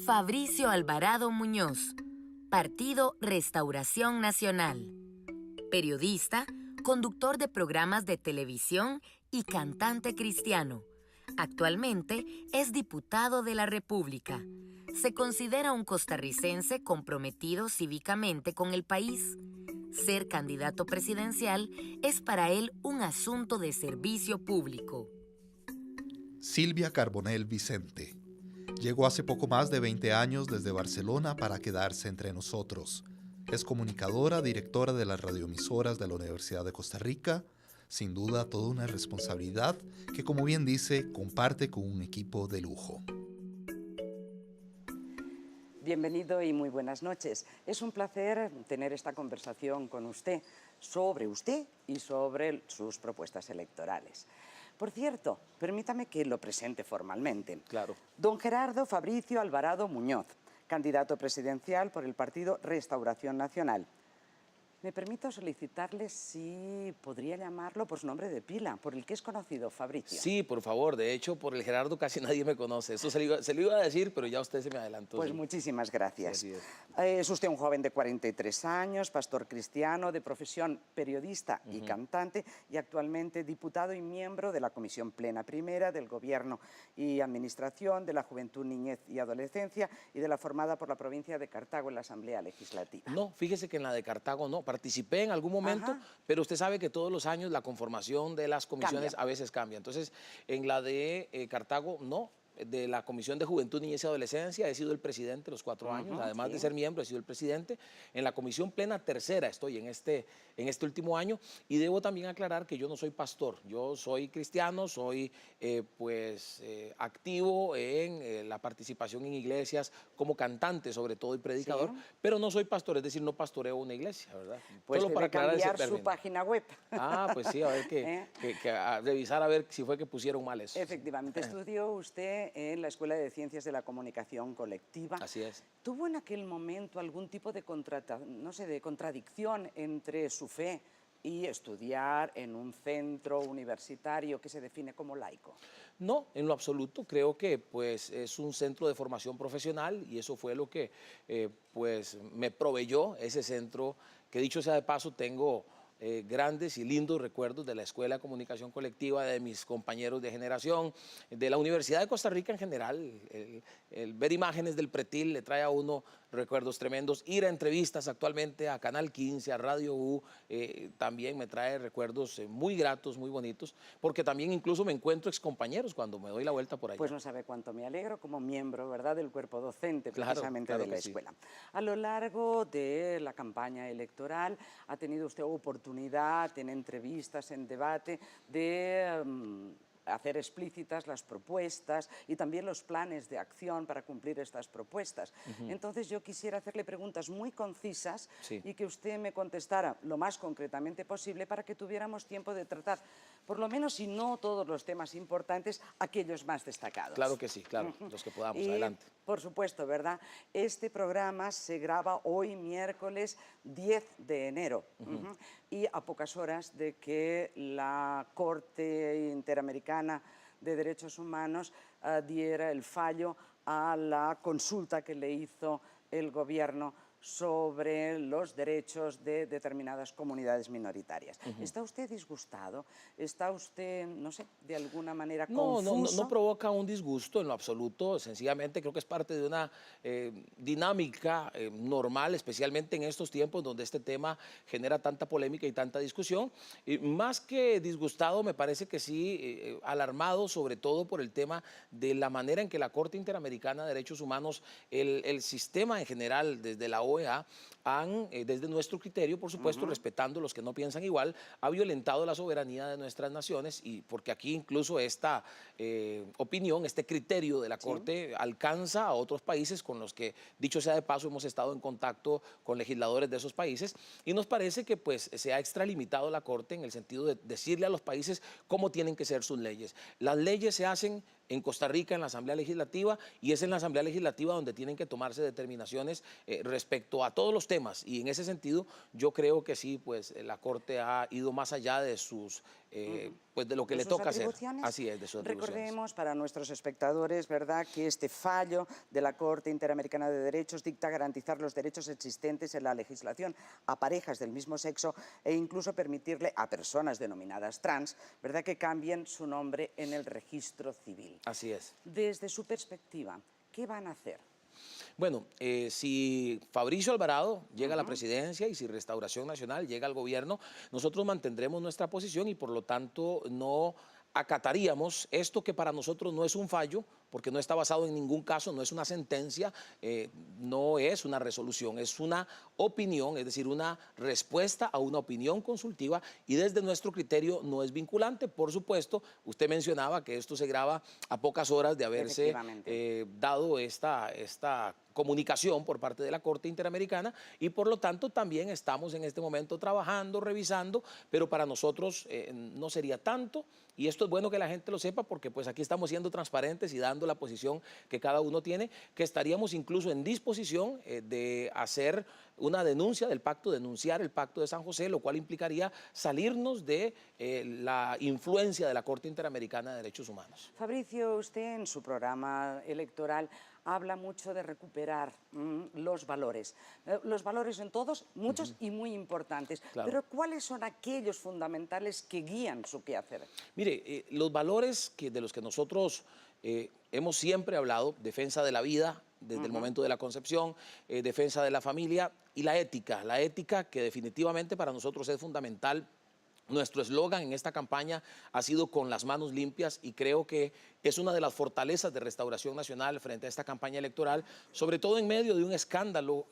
Fabricio Alvarado Muñoz, Partido Restauración Nacional. Periodista, conductor de programas de televisión y cantante cristiano. Actualmente es diputado de la República. Se considera un costarricense comprometido cívicamente con el país. Ser candidato presidencial es para él un asunto de servicio público. Silvia Carbonell Vicente. Llegó hace poco más de 20 años desde Barcelona para quedarse entre nosotros. Es comunicadora, directora de las radioemisoras de la Universidad de Costa Rica. Sin duda, toda una responsabilidad que, como bien dice, comparte con un equipo de lujo. Bienvenido y muy buenas noches. Es un placer tener esta conversación con usted y sobre sus propuestas electorales. Por cierto, permítame que lo presente formalmente. Claro. Don Gerardo Fabricio Alvarado Muñoz, candidato presidencial por el Partido Restauración Nacional. Me permito solicitarle si podría llamarlo por su nombre de pila, por el que es conocido, Fabricio. Sí, por favor. De hecho, por el Gerardo casi nadie me conoce. Eso se lo iba a decir, pero ya usted se me adelantó. Pues sí. Muchísimas gracias. Sí, es usted un joven de 43 años, pastor cristiano, de profesión periodista y cantante, y actualmente diputado y miembro de la Comisión Plena Primera del Gobierno y Administración, de la Juventud, Niñez y Adolescencia y de la formada por la provincia de Cartago en la Asamblea Legislativa. No, fíjese que en la de Cartago no. Participé en algún momento, pero usted sabe que todos los años la conformación de las comisiones a veces cambia. Entonces, en la de Cartago no. De la Comisión de Juventud, Niñez y Adolescencia he sido el presidente los 4 años, además de ser miembro he sido el presidente. En la Comisión Plena Tercera estoy en este último año, y debo también aclarar que yo no soy pastor, yo soy cristiano, soy activo en la participación en iglesias como cantante sobre todo y predicador, pero no soy pastor, es decir, no pastoreo una iglesia, ¿verdad? Pues solo para cambiar su página web. Ah, pues sí, a ver a revisar a ver si fue que pusieron mal eso. Efectivamente, estudió usted en la Escuela de Ciencias de la Comunicación Colectiva. Así es. ¿Tuvo en aquel momento algún tipo de contradicción entre su fe y estudiar en un centro universitario que se define como laico? No, en lo absoluto. Creo que pues, es un centro de formación profesional, y eso fue lo que me proveyó ese centro, que dicho sea de paso tengo grandes y lindos recuerdos de la Escuela de Comunicación Colectiva, de mis compañeros de generación, de la Universidad de Costa Rica en general. El ver imágenes del pretil le trae a uno recuerdos tremendos. Ir a entrevistas actualmente a Canal 15, a Radio U, también me trae recuerdos muy gratos, muy bonitos, porque también incluso me encuentro excompañeros cuando me doy la vuelta por allá. Pues no sabe cuánto me alegro como miembro, ¿verdad?, del cuerpo docente precisamente de la escuela. Sí. A lo largo de la campaña electoral ha tenido usted oportunidad en entrevistas, en debate, de hacer explícitas las propuestas y también los planes de acción para cumplir estas propuestas. Entonces yo quisiera hacerle preguntas muy concisas y que usted me contestara lo más concretamente posible para que tuviéramos tiempo de tratar, por lo menos, si no todos los temas importantes, aquellos más destacados. Claro que sí, claro, los que podamos, adelante. Por supuesto, ¿verdad? Este programa se graba hoy, miércoles 10 de enero, y a pocas horas de que la Corte Interamericana de Derechos Humanos diera el fallo a la consulta que le hizo el gobierno sobre los derechos de determinadas comunidades minoritarias. ¿Está usted disgustado? ¿Está usted, no sé, de alguna manera confuso? No provoca un disgusto en lo absoluto. Sencillamente creo que es parte de una dinámica normal, especialmente en estos tiempos donde este tema genera tanta polémica y tanta discusión. Más que disgustado, me parece que sí alarmado, sobre todo por el tema de la manera en que la Corte Interamericana de Derechos Humanos, el sistema en general, desde la OEA, desde nuestro criterio, por supuesto, respetando los que no piensan igual, ha violentado la soberanía de nuestras naciones, y porque aquí incluso esta opinión, este criterio de la Corte alcanza a otros países con los que, dicho sea de paso, hemos estado en contacto con legisladores de esos países, y nos parece que pues, se ha extralimitado la Corte en el sentido de decirle a los países cómo tienen que ser sus leyes. Las leyes se hacen en Costa Rica, en la Asamblea Legislativa, y es en la Asamblea Legislativa donde tienen que tomarse determinaciones respecto a todos los temas, y en ese sentido yo creo que sí, pues la Corte ha ido más allá de sus pues de lo que le toca hacer. Así es, de sus atribuciones. Recordemos para nuestros espectadores, ¿verdad?, que este fallo de la Corte Interamericana de Derechos dicta garantizar los derechos existentes en la legislación a parejas del mismo sexo e incluso permitirle a personas denominadas trans, ¿verdad?, que cambien su nombre en el registro civil. Así es. Desde su perspectiva, ¿qué van a hacer? Bueno, si Fabricio Alvarado llega a la presidencia y si Restauración Nacional llega al gobierno, nosotros mantendremos nuestra posición y por lo tanto no acataríamos esto que para nosotros no es un fallo, porque no está basado en ningún caso, no es una sentencia, no es una resolución, es una opinión, es decir, una respuesta a una opinión consultiva y desde nuestro criterio no es vinculante. Por supuesto, usted mencionaba que esto se graba a pocas horas de haberse dado esta comunicación por parte de la Corte Interamericana y por lo tanto también estamos en este momento trabajando, revisando, pero para nosotros no sería tanto y esto es bueno que la gente lo sepa porque pues aquí estamos siendo transparentes y dando la posición que cada uno tiene, que estaríamos incluso en disposición de hacer una denuncia del pacto, denunciar el pacto de San José, lo cual implicaría salirnos de la influencia de la Corte Interamericana de Derechos Humanos. Fabricio, usted en su programa electoral habla mucho de recuperar los valores. Los valores son todos, muchos y muy importantes. Claro. Pero ¿cuáles son aquellos fundamentales que guían su quehacer? Mire, los valores de los que nosotros hemos siempre hablado, defensa de la vida desde el momento de la concepción, defensa de la familia y la ética que definitivamente para nosotros es fundamental. Nuestro eslogan en esta campaña ha sido con las manos limpias y creo que es una de las fortalezas de Restauración Nacional frente a esta campaña electoral, sobre todo en medio de un escándalo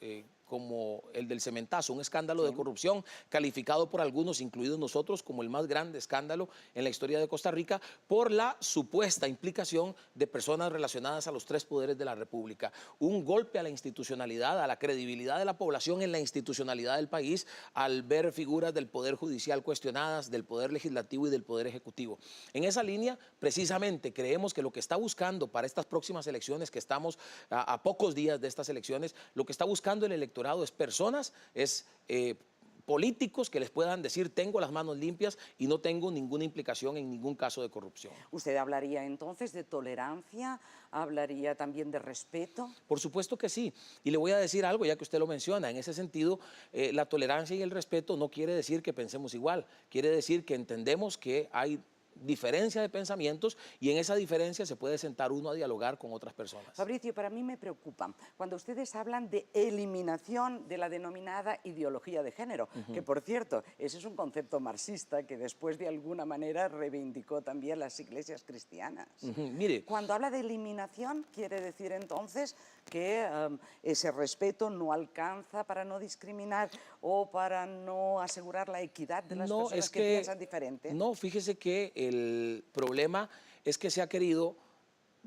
como el del cementazo, un escándalo de corrupción calificado por algunos, incluidos nosotros, como el más grande escándalo en la historia de Costa Rica por la supuesta implicación de personas relacionadas a los tres poderes de la República. Un golpe a la institucionalidad, a la credibilidad de la población en la institucionalidad del país al ver figuras del Poder Judicial cuestionadas, del Poder Legislativo y del Poder Ejecutivo. En esa línea, precisamente, creemos que lo que está buscando para estas próximas elecciones, que estamos a pocos días de estas elecciones, lo que está buscando el electorado es personas, políticos que les puedan decir tengo las manos limpias y no tengo ninguna implicación en ningún caso de corrupción. ¿Usted hablaría entonces de tolerancia? ¿Hablaría también de respeto? Por supuesto que sí. Y le voy a decir algo, ya que usted lo menciona. En ese sentido, la tolerancia y el respeto no quiere decir que pensemos igual. Quiere decir que entendemos que hay diferencia de pensamientos y en esa diferencia se puede sentar uno a dialogar con otras personas. Fabricio, para mí me preocupa cuando ustedes hablan de eliminación de la denominada ideología de género, que por cierto, ese es un concepto marxista que después de alguna manera reivindicó también las iglesias cristianas. Mire, cuando habla de eliminación, quiere decir entonces que ese respeto no alcanza para no discriminar o para no asegurar la equidad de las personas que piensan diferente. No, fíjese que el problema es que se ha querido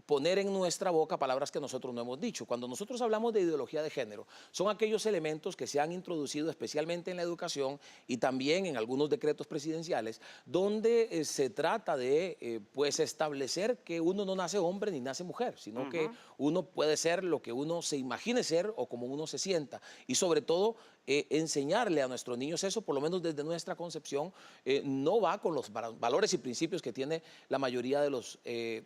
poner en nuestra boca palabras que nosotros no hemos dicho. Cuando nosotros hablamos de ideología de género, son aquellos elementos que se han introducido especialmente en la educación y también en algunos decretos presidenciales, donde se trata de pues establecer que uno no nace hombre ni nace mujer, sino que uno puede ser lo que uno se imagine ser o como uno se sienta. Y sobre todo, enseñarle a nuestros niños eso, por lo menos desde nuestra concepción, no va con los valores y principios que tiene la mayoría de los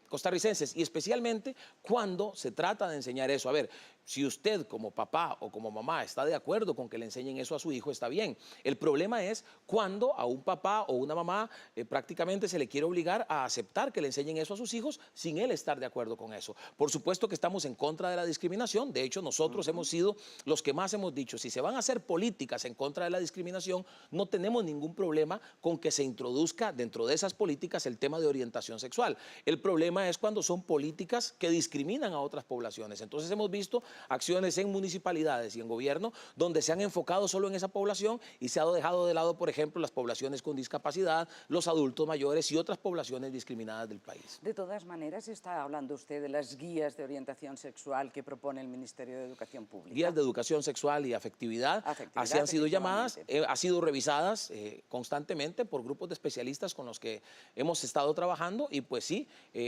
costarricenses y especialmente cuando se trata de enseñar eso. A ver, si usted como papá o como mamá está de acuerdo con que le enseñen eso a su hijo, está bien. El problema es cuando a un papá o una mamá prácticamente se le quiere obligar a aceptar que le enseñen eso a sus hijos sin él estar de acuerdo con eso. Por supuesto que estamos en contra de la discriminación. De hecho, nosotros hemos sido los que más hemos dicho, si se van a hacer políticas en contra de la discriminación, no tenemos ningún problema con que se introduzca dentro de esas políticas el tema de orientación sexual. El problema es cuando son políticas que discriminan a otras poblaciones. Entonces hemos visto acciones en municipalidades y en gobierno donde se han enfocado solo en esa población y se ha dejado de lado, por ejemplo, las poblaciones con discapacidad, los adultos mayores y otras poblaciones discriminadas del país. De todas maneras, está hablando usted de las guías de orientación sexual que propone el Ministerio de Educación Pública. Guías de educación sexual y afectividad, así han sido llamadas, han sido revisadas constantemente por grupos de especialistas con los que hemos estado trabajando y pues sí,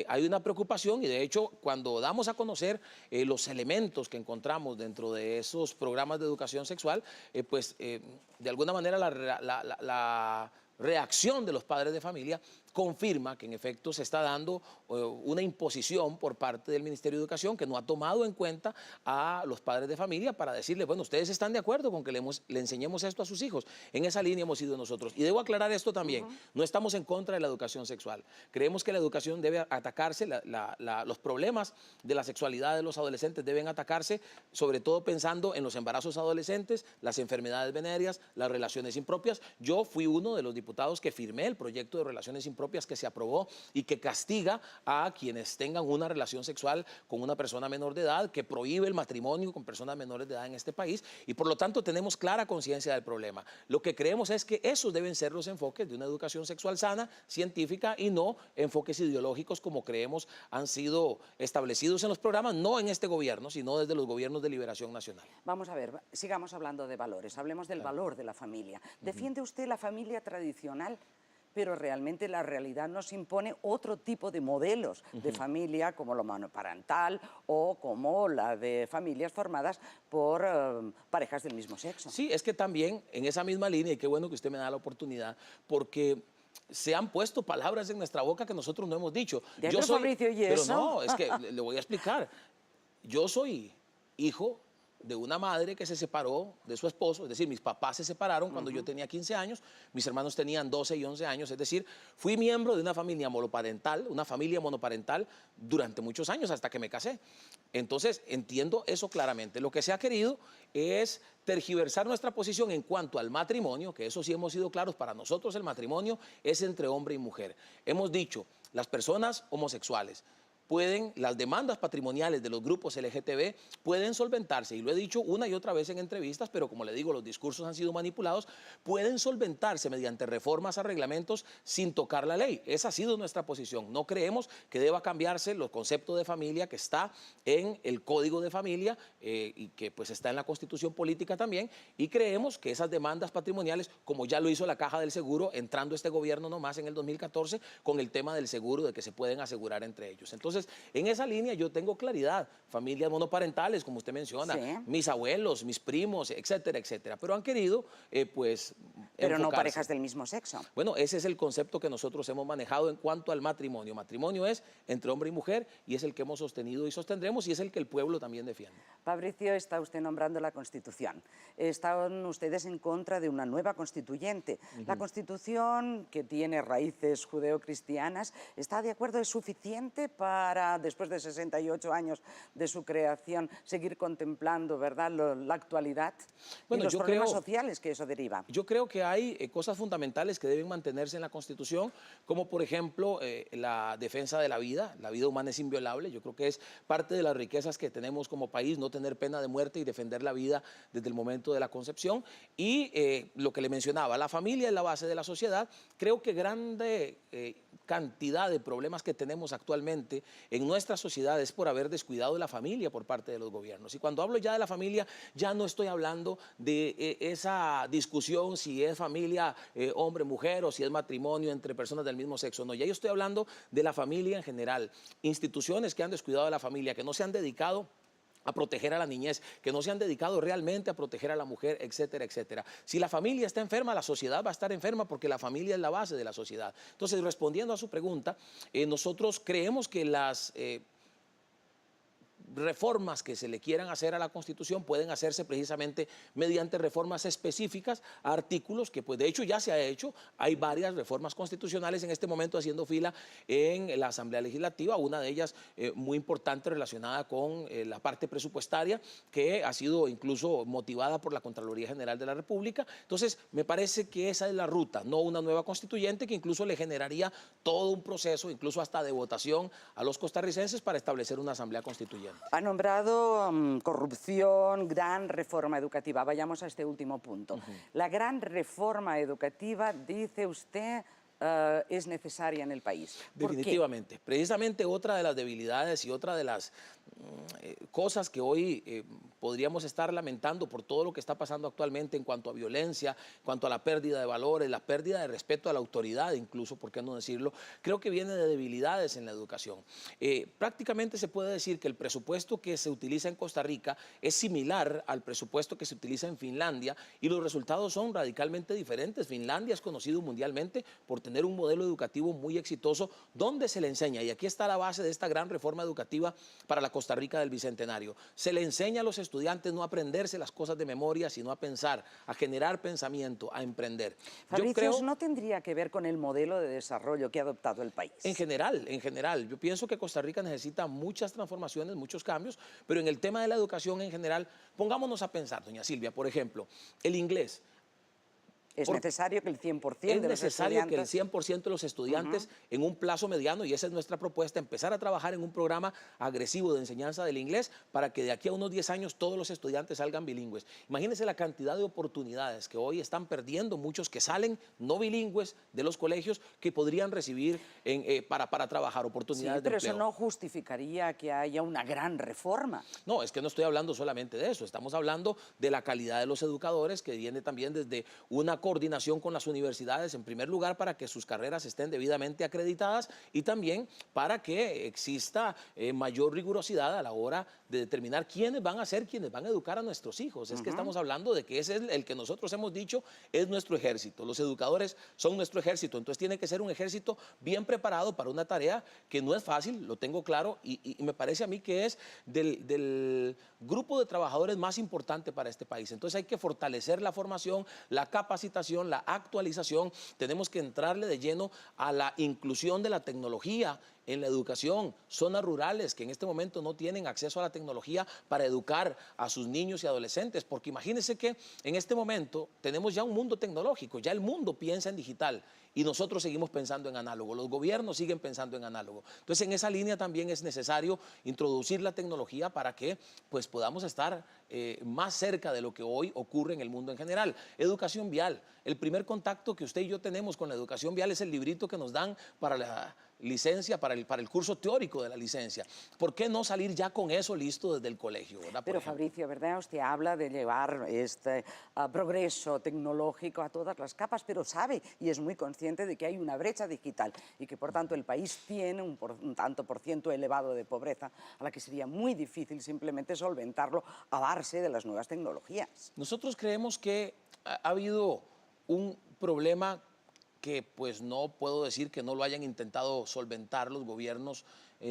hay una preocupación y de hecho cuando damos a conocer los elementos que encontramos dentro de esos programas de educación sexual, de alguna manera la reacción de los padres de familia confirma que en efecto se está dando una imposición por parte del Ministerio de Educación que no ha tomado en cuenta a los padres de familia para decirles, bueno, ustedes están de acuerdo con que le enseñemos esto a sus hijos. En esa línea hemos ido nosotros. Y debo aclarar esto también, no estamos en contra de la educación sexual. Creemos que la educación debe atacarse, los problemas de la sexualidad de los adolescentes deben atacarse, sobre todo pensando en los embarazos adolescentes, las enfermedades venéreas, las relaciones impropias. Yo fui uno de los diputados que firmé el proyecto de relaciones impropias que se aprobó y que castiga a quienes tengan una relación sexual con una persona menor de edad, que prohíbe el matrimonio con personas menores de edad en este país, y por lo tanto tenemos clara conciencia del problema. Lo que creemos es que esos deben ser los enfoques de una educación sexual sana, científica, y no enfoques ideológicos como creemos han sido establecidos en los programas, no en este gobierno, sino desde los gobiernos de Liberación Nacional. Vamos a ver, sigamos hablando de valores, hablemos del valor de la familia. ¿Defiende usted la familia tradicional? Pero realmente la realidad nos impone otro tipo de modelos de familia, como lo monoparental o como la de familias formadas por parejas del mismo sexo. Sí, es que también en esa misma línea, y qué bueno que usted me da la oportunidad, porque se han puesto palabras en nuestra boca que nosotros no hemos dicho. Yo soy, Fabricio, ¿y eso? Pero no, es que le voy a explicar. Yo soy hijo de una madre que se separó de su esposo, es decir, mis papás se separaron cuando yo tenía 15 años, mis hermanos tenían 12 y 11 años, es decir, fui miembro de una familia monoparental durante muchos años hasta que me casé. Entonces, entiendo eso claramente. Lo que se ha querido es tergiversar nuestra posición en cuanto al matrimonio, que eso sí hemos sido claros, para nosotros el matrimonio es entre hombre y mujer. Hemos dicho, las personas homosexuales las demandas patrimoniales de los grupos LGTB pueden solventarse, y lo he dicho una y otra vez en entrevistas, pero como le digo, los discursos han sido manipulados, pueden solventarse mediante reformas a reglamentos sin tocar la ley. Esa ha sido nuestra posición. No creemos que deba cambiarse los conceptos de familia que está en el Código de Familia y que pues está en la Constitución Política también, y creemos que esas demandas patrimoniales, como ya lo hizo la Caja del Seguro, entrando este gobierno nomás en el 2014, con el tema del seguro, de que se pueden asegurar entre ellos. Entonces, en esa línea yo tengo claridad. Familias monoparentales, como usted menciona, sí, mis abuelos, mis primos, etcétera, etcétera. Pero han querido, pues, pero enfocarse. No parejas del mismo sexo. Bueno, ese es el concepto que nosotros hemos manejado en cuanto al matrimonio. Matrimonio es entre hombre y mujer, y es el que hemos sostenido y sostendremos, y es el que el pueblo también defiende. Fabricio, está usted nombrando la Constitución. Están ustedes en contra de una nueva constituyente. La Constitución, que tiene raíces judeocristianas, ¿está de acuerdo? ¿Es suficiente para, después de 68 años de su creación, seguir contemplando, ¿verdad?, la actualidad y los problemas sociales que eso deriva? Yo creo que hay cosas fundamentales que deben mantenerse en la Constitución, como por ejemplo la defensa de la vida humana es inviolable. Yo creo que es parte de las riquezas que tenemos como país, no tener pena de muerte y defender la vida desde el momento de la concepción. Y lo que le mencionaba, la familia es la base de la sociedad. Creo que grande cantidad de problemas que tenemos actualmente en nuestra sociedad es por haber descuidado de la familia por parte de los gobiernos. Y cuando hablo ya de la familia, ya no estoy hablando de esa discusión si es familia hombre-mujer o si es matrimonio entre personas del mismo sexo. No, ya yo estoy hablando de la familia en general. Instituciones que han descuidado de la familia, que no se han dedicado a proteger a la niñez, que no se han dedicado realmente a proteger a la mujer, etcétera, etcétera. Si la familia está enferma, la sociedad va a estar enferma, porque la familia es la base de la sociedad. Entonces, respondiendo a su pregunta, nosotros creemos que las reformas que se le quieran hacer a la Constitución pueden hacerse precisamente mediante reformas específicas a artículos que, pues, de hecho ya se ha hecho. Hay varias reformas constitucionales en este momento haciendo fila en la Asamblea Legislativa, una de ellas muy importante relacionada con la parte presupuestaria, que ha sido incluso motivada por la Contraloría General de la República. Entonces, me parece que esa es la ruta, no una nueva constituyente que incluso le generaría todo un proceso, incluso hasta de votación a los costarricenses para establecer una Asamblea Constituyente. Ha nombrado corrupción, gran reforma educativa. Vayamos a este último punto. La gran reforma educativa, dice usted, es necesaria en el país. Definitivamente. ¿Por qué? Precisamente otra de las debilidades y otra de las cosas que hoy podríamos estar lamentando por todo lo que está pasando actualmente en cuanto a violencia, en cuanto a la pérdida de valores, la pérdida de respeto a la autoridad, incluso, ¿por qué no decirlo? Creo que viene de debilidades en la educación. Prácticamente se puede decir que el presupuesto que se utiliza en Costa Rica es similar al presupuesto que se utiliza en Finlandia y los resultados son radicalmente diferentes. Finlandia es conocido mundialmente por tener un modelo educativo muy exitoso donde se le enseña, y aquí está la base de esta gran reforma educativa para la Costa Rica del Bicentenario, se le enseña a los estudiantes no a aprenderse las cosas de memoria, sino a pensar, a generar pensamiento, a emprender. Fabricio, yo creo, ¿no tendría que ver con el modelo de desarrollo que ha adoptado el país? En general. Yo pienso que Costa Rica necesita muchas transformaciones, muchos cambios, pero en el tema de la educación en general, pongámonos a pensar, doña Silvia, por ejemplo, el inglés. Es necesario que el 100% de los estudiantes... Es necesario que el 100% de los estudiantes en un plazo mediano, y esa es nuestra propuesta, empezar a trabajar en un programa agresivo de enseñanza del inglés para que de aquí a unos 10 años todos los estudiantes salgan bilingües. Imagínense la cantidad de oportunidades que hoy están perdiendo muchos que salen no bilingües de los colegios que podrían recibir para trabajar oportunidades de empleo. Pero eso no justificaría que haya una gran reforma. No, es que no estoy hablando solamente de eso, estamos hablando de la calidad de los educadores que viene también desde una coordinación con las universidades, en primer lugar, para que sus carreras estén debidamente acreditadas y también para que exista mayor rigurosidad a la hora de determinar quiénes van a ser quienes van a educar a nuestros hijos. Es que estamos hablando de que ese es el que nosotros hemos dicho es nuestro ejército. Los educadores son nuestro ejército, entonces tiene que ser un ejército bien preparado para una tarea que no es fácil, lo tengo claro, y me parece a mí que es del grupo de trabajadores más importante para este país. Entonces hay que fortalecer la formación, la capacitación, la actualización, tenemos que entrarle de lleno a la inclusión de la tecnología en la educación, zonas rurales que en este momento no tienen acceso a la tecnología para educar a sus niños y adolescentes, porque imagínense que en este momento tenemos ya un mundo tecnológico, ya el mundo piensa en digital y nosotros seguimos pensando en análogo, los gobiernos siguen pensando en análogo. Entonces en esa línea también es necesario introducir la tecnología para que pues, podamos estar más cerca de lo que hoy ocurre en el mundo en general. Educación vial, el primer contacto que usted y yo tenemos con la educación vial es el librito que nos dan para la licencia, para el curso teórico de la licencia. ¿Por qué no salir ya con eso listo desde el colegio? ¿Verdad? Pero Fabricio, ¿verdad? Usted habla de llevar este progreso tecnológico a todas las capas, pero sabe y es muy consciente de que hay una brecha digital y que por tanto el país tiene un tanto por ciento elevado de pobreza a la que sería muy difícil simplemente solventarlo a base de las nuevas tecnologías. Nosotros creemos que ha habido un problema que pues no puedo decir que no lo hayan intentado solventar los gobiernos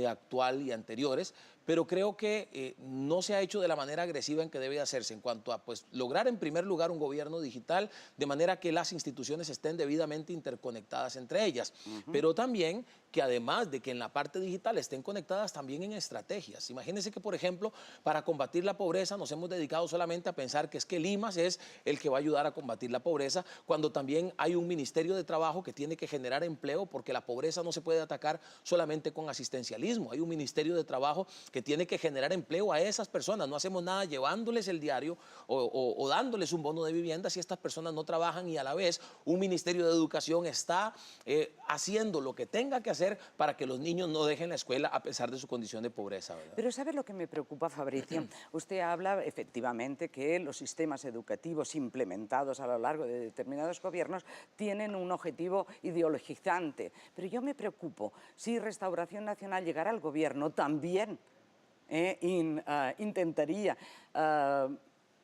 actual y anteriores, pero creo que no se ha hecho de la manera agresiva en que debe hacerse en cuanto a pues, lograr en primer lugar un gobierno digital de manera que las instituciones estén debidamente interconectadas entre ellas, pero también que además de que en la parte digital estén conectadas también en estrategias. Imagínense que, por ejemplo, para combatir la pobreza nos hemos dedicado solamente a pensar que es que el IMAS es el que va a ayudar a combatir la pobreza, cuando también hay un Ministerio de Trabajo que tiene que generar empleo, porque la pobreza no se puede atacar solamente con asistencialismo. Hay un Ministerio de Trabajo que tiene que generar empleo a esas personas. No hacemos nada llevándoles el diario o dándoles un bono de vivienda si estas personas no trabajan, y a la vez un Ministerio de Educación está haciendo lo que tenga que hacer para que los niños no dejen la escuela a pesar de su condición de pobreza, ¿verdad? Pero ¿sabe lo que me preocupa, Fabricio? Usted habla efectivamente que los sistemas educativos implementados a lo largo de determinados gobiernos tienen un objetivo ideologizante, pero yo me preocupo si Restauración Nacional llegara al gobierno también intentaría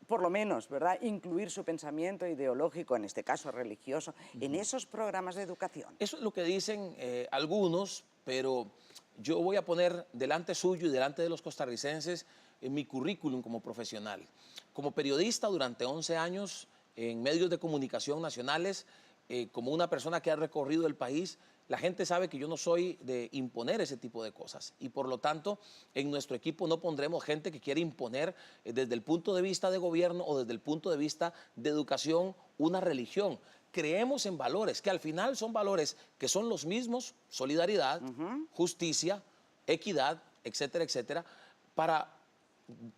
por lo menos, ¿verdad?, incluir su pensamiento ideológico, en este caso religioso, en esos programas de educación. Eso es lo que dicen algunos, pero yo voy a poner delante suyo y delante de los costarricenses mi currículum como profesional. Como periodista durante 11 años en medios de comunicación nacionales, como una persona que ha recorrido el país, la gente sabe que yo no soy de imponer ese tipo de cosas y por lo tanto en nuestro equipo no pondremos gente que quiere imponer desde el punto de vista de gobierno o desde el punto de vista de educación una religión. Creemos en valores que al final son valores que son los mismos: solidaridad, justicia, equidad, etcétera, etcétera, para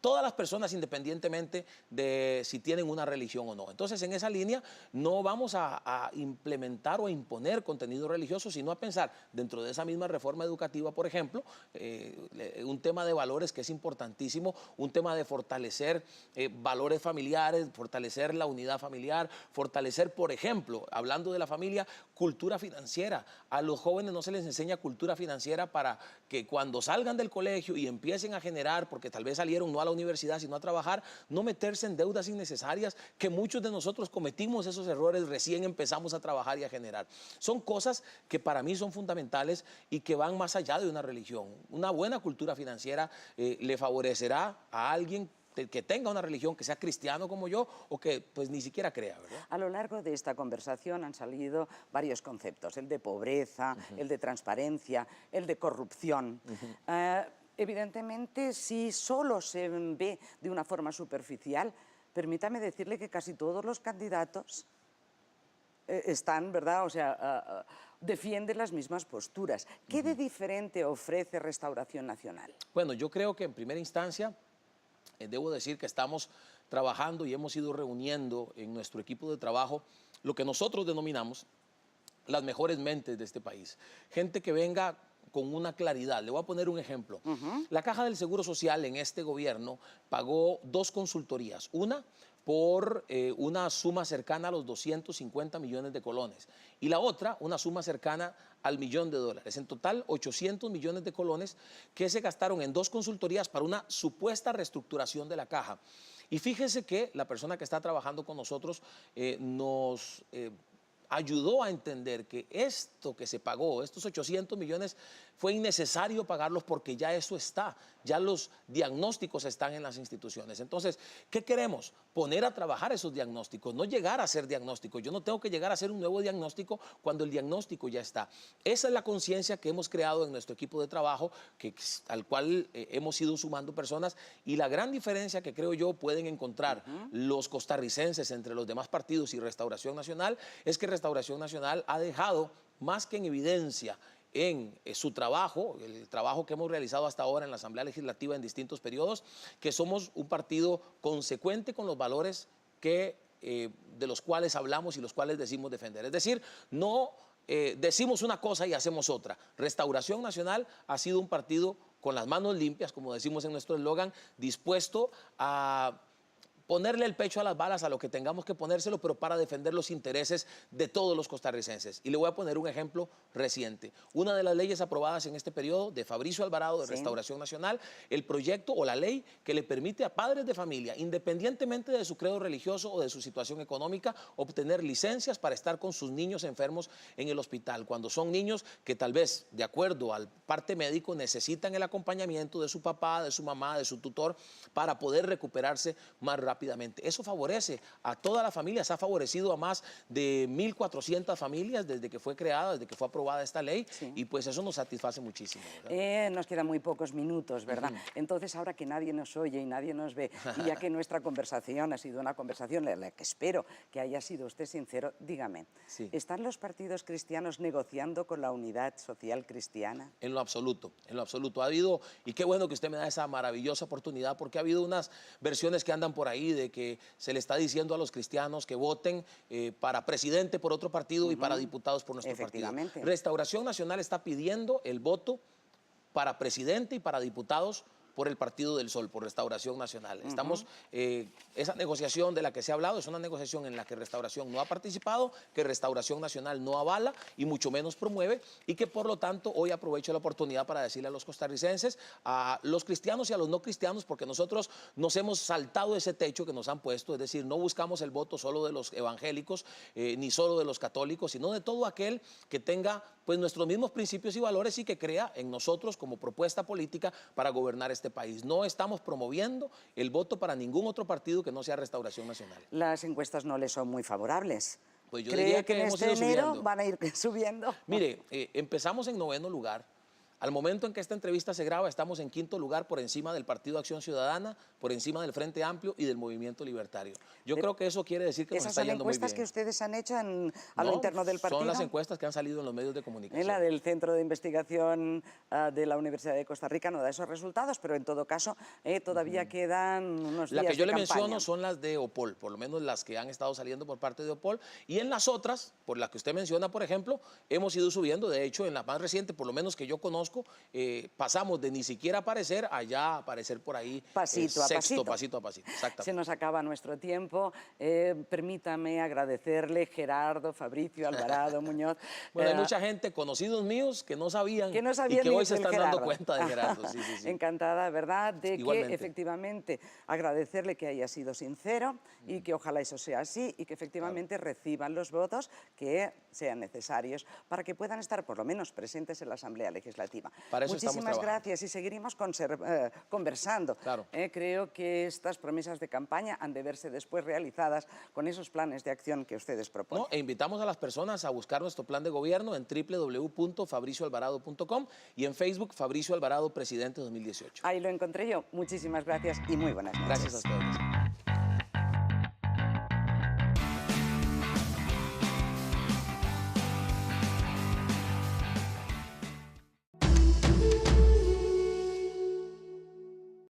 todas las personas independientemente de si tienen una religión o no. Entonces, en esa línea no vamos a implementar o a imponer contenido religioso, sino a pensar dentro de esa misma reforma educativa, por ejemplo, un tema de valores que es importantísimo, un tema de fortalecer valores familiares, fortalecer la unidad familiar, fortalecer, por ejemplo, hablando de la familia, cultura financiera. A los jóvenes no se les enseña cultura financiera para que cuando salgan del colegio y empiecen a generar, porque tal vez salieron no a la universidad, sino a trabajar, no meterse en deudas innecesarias, que muchos de nosotros cometimos esos errores recién empezamos a trabajar y a generar. Son cosas que para mí son fundamentales y que van más allá de una religión. Una buena cultura financiera le favorecerá a alguien que tenga una religión, que sea cristiano como yo o que pues ni siquiera crea, ¿verdad? A lo largo de esta conversación han salido varios conceptos, el de pobreza, el de transparencia, el de corrupción. Evidentemente, si solo se ve de una forma superficial, permítame decirle que casi todos los candidatos están, ¿verdad? O sea, defienden las mismas posturas. ¿Qué de diferente ofrece Restauración Nacional? Bueno, yo creo que en primera instancia debo decir que estamos trabajando y hemos ido reuniendo en nuestro equipo de trabajo lo que nosotros denominamos las mejores mentes de este país. Gente que venga con una claridad. Le voy a poner un ejemplo. La Caja del Seguro Social en este gobierno pagó 2 consultorías. Una por una suma cercana a los 250 millones de colones y la otra una suma cercana al $1.000.000. En total, 800 millones de colones que se gastaron en 2 consultorías para una supuesta reestructuración de la caja. Y fíjese que la persona que está trabajando con nosotros nos ayudó a entender que esto que se pagó, estos 800 millones, fue innecesario pagarlos porque ya eso está, ya los diagnósticos están en las instituciones. Entonces, ¿qué queremos? Poner a trabajar esos diagnósticos, no llegar a hacer diagnósticos. Yo no tengo que llegar a hacer un nuevo diagnóstico cuando el diagnóstico ya está. Esa es la conciencia que hemos creado en nuestro equipo de trabajo, al cual hemos ido sumando personas, y la gran diferencia que creo yo pueden encontrar los costarricenses entre los demás partidos y Restauración Nacional es que Restauración Nacional ha dejado más que en evidencia en su trabajo, el trabajo que hemos realizado hasta ahora en la Asamblea Legislativa en distintos periodos, que somos un partido consecuente con los valores que, de los cuales hablamos y los cuales decimos defender. Es decir, no decimos una cosa y hacemos otra. Restauración Nacional ha sido un partido con las manos limpias, como decimos en nuestro eslogan, dispuesto a ponerle el pecho a las balas a lo que tengamos que ponérselo, pero para defender los intereses de todos los costarricenses. Y le voy a poner un ejemplo reciente. Una de las leyes aprobadas en este periodo de Fabricio Alvarado de Restauración Nacional, el proyecto o la ley que le permite a padres de familia, independientemente de su credo religioso o de su situación económica, obtener licencias para estar con sus niños enfermos en el hospital, cuando son niños que tal vez, de acuerdo al parte médico, necesitan el acompañamiento de su papá, de su mamá, de su tutor, para poder recuperarse más rápidamente. Eso favorece a toda la familia, se ha favorecido a más de 1.400 familias desde que fue creada, desde que fue aprobada esta ley, y pues eso nos satisface muchísimo, ¿verdad? Nos quedan muy pocos minutos, ¿verdad? Entonces, ahora que nadie nos oye y nadie nos ve, y ya que nuestra conversación ha sido una conversación en la que espero que haya sido usted sincero, dígame, ¿están los partidos cristianos negociando con la unidad social cristiana? En lo absoluto, en lo absoluto. Ha habido, y qué bueno que usted me da esa maravillosa oportunidad, porque ha habido unas versiones que andan por ahí de que se le está diciendo a los cristianos que voten para presidente por otro partido y para diputados por nuestro partido. Restauración Nacional está pidiendo el voto para presidente y para diputados por el Partido del Sol, por Restauración Nacional. Estamos, esa negociación de la que se ha hablado es una negociación en la que Restauración no ha participado, que Restauración Nacional no avala y mucho menos promueve, y que por lo tanto hoy aprovecho la oportunidad para decirle a los costarricenses, a los cristianos y a los no cristianos, porque nosotros nos hemos saltado ese techo que nos han puesto, es decir, no buscamos el voto solo de los evangélicos, ni solo de los católicos, sino de todo aquel que tenga pues nuestros mismos principios y valores y que crea en nosotros como propuesta política para gobernar este país. No estamos promoviendo el voto para ningún otro partido que no sea Restauración Nacional. Las encuestas no le son muy favorables. Pues yo diría que en hemos este ido enero subiendo. van a ir subiendo. Mire, empezamos en 9º lugar. Al momento en que esta entrevista se graba, estamos en 5º lugar por encima del Partido Acción Ciudadana, por encima del Frente Amplio y del Movimiento Libertario. Yo creo que eso quiere decir que nos está yendo muy bien. ¿Esas son encuestas que ustedes han hecho a lo interno del partido? Son las encuestas que han salido en los medios de comunicación. La del Centro de Investigación de la Universidad de Costa Rica no da esos resultados, pero en todo caso todavía quedan unos días de campaña. La que yo le menciono son las de Opol, por lo menos las que han estado saliendo por parte de Opol, y en las otras, por las que usted menciona, por ejemplo, hemos ido subiendo. De hecho, en la más reciente, por lo menos que yo conozco, pasamos de ni siquiera aparecer a ya aparecer por ahí pasito a pasito. Exactamente. Se nos acaba nuestro tiempo. Permítame agradecerle, Gerardo, Fabricio, Alvarado, Muñoz. Bueno, hay mucha gente, conocidos míos, que no sabían y que hoy se están dando cuenta de Gerardo. Sí. Encantada, ¿verdad?, de Igualmente. que efectivamente agradecerle que haya sido sincero y que ojalá eso sea así y que efectivamente reciban los votos que sean necesarios para que puedan estar por lo menos presentes en la Asamblea Legislativa. Para eso Muchísimas gracias y seguiremos conversando. Claro. Creo que estas promesas de campaña han de verse después realizadas con esos planes de acción que ustedes proponen. E invitamos a las personas a buscar nuestro plan de gobierno en www.fabricioalvarado.com y en Facebook Fabricio Alvarado, Presidente 2018. Ahí lo encontré yo. Muchísimas gracias y muy buenas noches. Gracias a ustedes.